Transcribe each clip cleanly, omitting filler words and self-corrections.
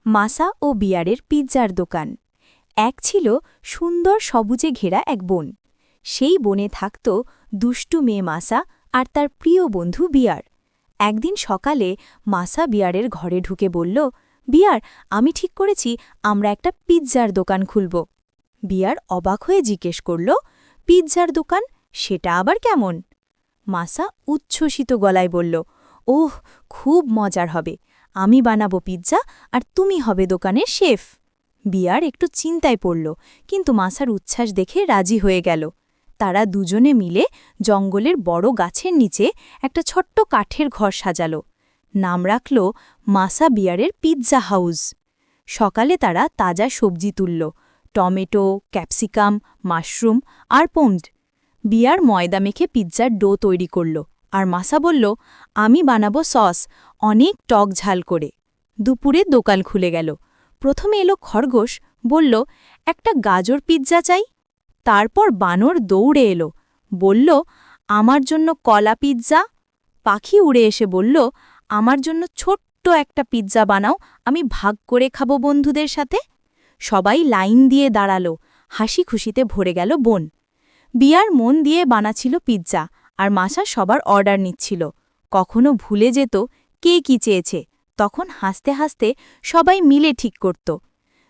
মাসা ও বিয়ারের পিৎজার দোকান। এক ছিল সুন্দর সবুজে ঘেরা এক বন। সেই বনে থাকত দুষ্টু মেয়ে মাসা আর তার প্রিয় বন্ধু বিয়ার। একদিন সকালে মাসা বিয়ারের ঘরে ঢুকে বলল, বিয়ার, আমি ঠিক করেছি আমরা একটা পিৎজার দোকান খুলব। বিয়ার অবাক হয়ে জিজ্ঞেস করল, পিৎজার দোকান, সেটা আবার কেমন? মাসা উচ্ছ্বসিত গলায় বলল, ওহ, খুব মজার হবে। আমি বানাবো পিৎজা আর তুমি হবে দোকানের শেফ। বিয়ার একটু চিন্তায় পড়ল, কিন্তু মাসার উচ্ছ্বাস দেখে রাজি হয়ে গেল। তারা দুজনে মিলে জঙ্গলের বড় গাছের নিচে একটা ছোট্ট কাঠের ঘর সাজাল। নাম রাখল মাসা বিয়ারের পিৎজা হাউস। সকালে তারা তাজা সবজি তুলল, টমেটো, ক্যাপসিকাম, মাশরুম আর পমড। বিয়ার ময়দা মেখে পিৎজার ডো তৈরি করল, আর মাসা বলল, আমি বানাবো সস, অনেক টক ঝাল করে। দুপুরে দোকান খুলে গেল। প্রথমে এলো খরগোশ, বলল, একটা গাজর পিৎজা চাই। তারপর বানর দৌড়ে এলো, বলল, আমার জন্য কলা পিৎজা। পাখি উড়ে এসে বলল, আমার জন্য ছোট্ট একটা পিৎজা বানাও, আমি ভাগ করে খাবো বন্ধুদের সাথে। সবাই লাইন দিয়ে দাঁড়ালো, হাসি খুশিতে ভরে গেল বন। বিয়ার মন দিয়ে বানাচ্ছিল পিৎজা, আর মাসা সবার অর্ডার নিচ্ছিল। কখনো ভুলে যেত কে কি চেয়েছে, তখন হাসতে হাসতে সবাই মিলে ঠিক করত।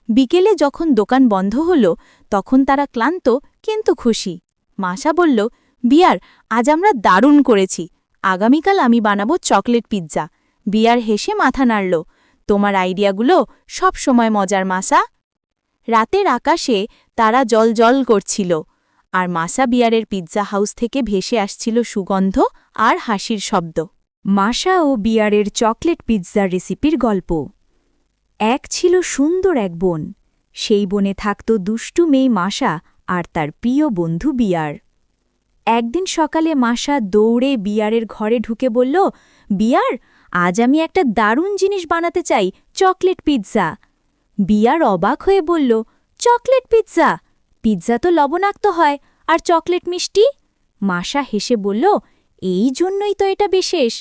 বিকেলে যখন দোকান বন্ধ হল, তখন তারা ক্লান্ত কিন্তু খুশি। মাসা বলল, বিয়ার, আজ আমরা দারুণ করেছি। আগামীকাল আমি বানাবো চকলেট পিৎজা। বিয়ার হেসে মাথা নাড়ল, তোমার আইডিয়াগুলো সব সময় মজার মাসা। রাতের আকাশে তারা জল করছিল, আর মাসা বিয়ারের পিৎজা হাউস থেকে ভেসে আসছিল সুগন্ধ আর হাসির শব্দ। মাসা ও বিয়ারের চকলেট পিৎজার রেসিপির গল্প। এক ছিল সুন্দর এক বন। সেই বনে থাকত দুষ্টু মেয়ে মাসা আর তার প্রিয় বন্ধু বিয়ার। একদিন সকালে মাসা দৌড়ে বিয়ারের ঘরে ঢুকে বলল, বিয়ার, আজ আমি একটা দারুণ জিনিস বানাতে চাই, চকলেট পিৎজা। বিয়ার অবাক হয়ে বলল, চকলেট পিৎজা? পিৎজা তো লবণাক্ত হয়, আর চকলেট মিষ্টি। মাসা হেসে বলল, এই জন্যই তো এটা বিশেষ।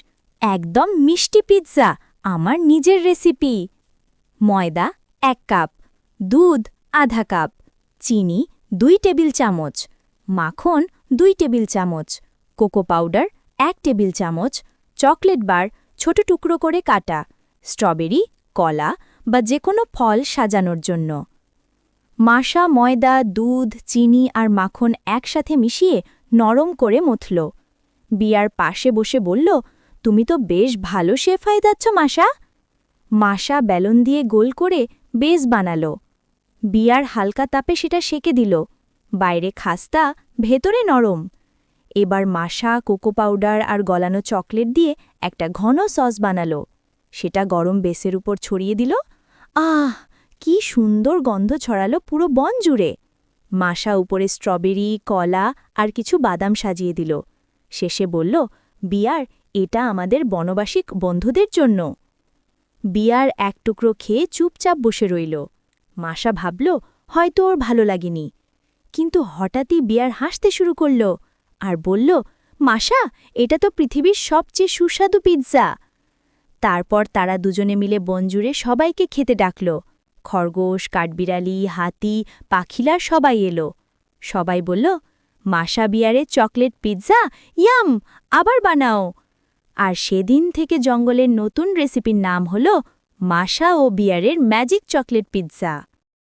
একদম মিষ্টি পিৎজা, আমার নিজের রেসিপি। ময়দা 1 কাপ, দুধ আধা কাপ, চিনি 2 টেবিল চামচ, মাখন 2 টেবিল চামচ, কোকো পাউডার 1 টেবিল চামচ, চকলেট বার ছোট টুকরো করে কাটা, স্ট্রবেরি, কলা বা যে কোনো ফল সাজানোর জন্য। মাসা ময়দা, দুধ, চিনি আর মাখন একসাথে মিশিয়ে নরম করে মথল। বিয়ার পাশে বসে বলল, তুমি তো বেশ ভালো শেফ হয়ে যাচ্ছ মাসা। মাসা বেলন দিয়ে গোল করে বেস বানালো। বিয়ার হালকা তাপে সেটা সেকে দিল। বাইরে খাস্তা, ভেতরে নরম। এবার মাসা কোকো পাউডার আর গলানো চকলেট দিয়ে একটা ঘন সস বানালো। সেটা গরম বেসের উপর ছড়িয়ে দিল। আহ, কি সুন্দর গন্ধ ছড়ালো পুরো বন জুড়ে। মাসা উপরে স্ট্রবেরি, কলা আর কিছু বাদাম সাজিয়ে দিল। শেষে বলল, বিয়ার, এটা আমাদের বনবাসী বন্ধুদের জন্য। বিয়ার এক টুকরো খেয়ে চুপচাপ বসে রইল। মাসা ভাবল, হয়তো ওর ভালো লাগেনি। কিন্তু হঠাৎই বিয়ার হাসতে শুরু করল আর বলল, মাসা, এটা তো পৃথিবীর সবচেয়ে সুস্বাদু পিৎজা। তারপর তারা দুজনে মিলে বন জুড়ে সবাইকে খেতে ডাকল। খরগোশ, কাঠবিড়ালি, হাতি, পাখিলা সবাই এলো। সবাই বলল, মাসা বিয়ারের চকলেট পিৎজা, ইয়াম, আবার বানাও। আর সেদিন থেকে জঙ্গলের নতুন রেসিপির নাম হল মাসা ও বিয়ারের ম্যাজিক চকলেট পিৎজা।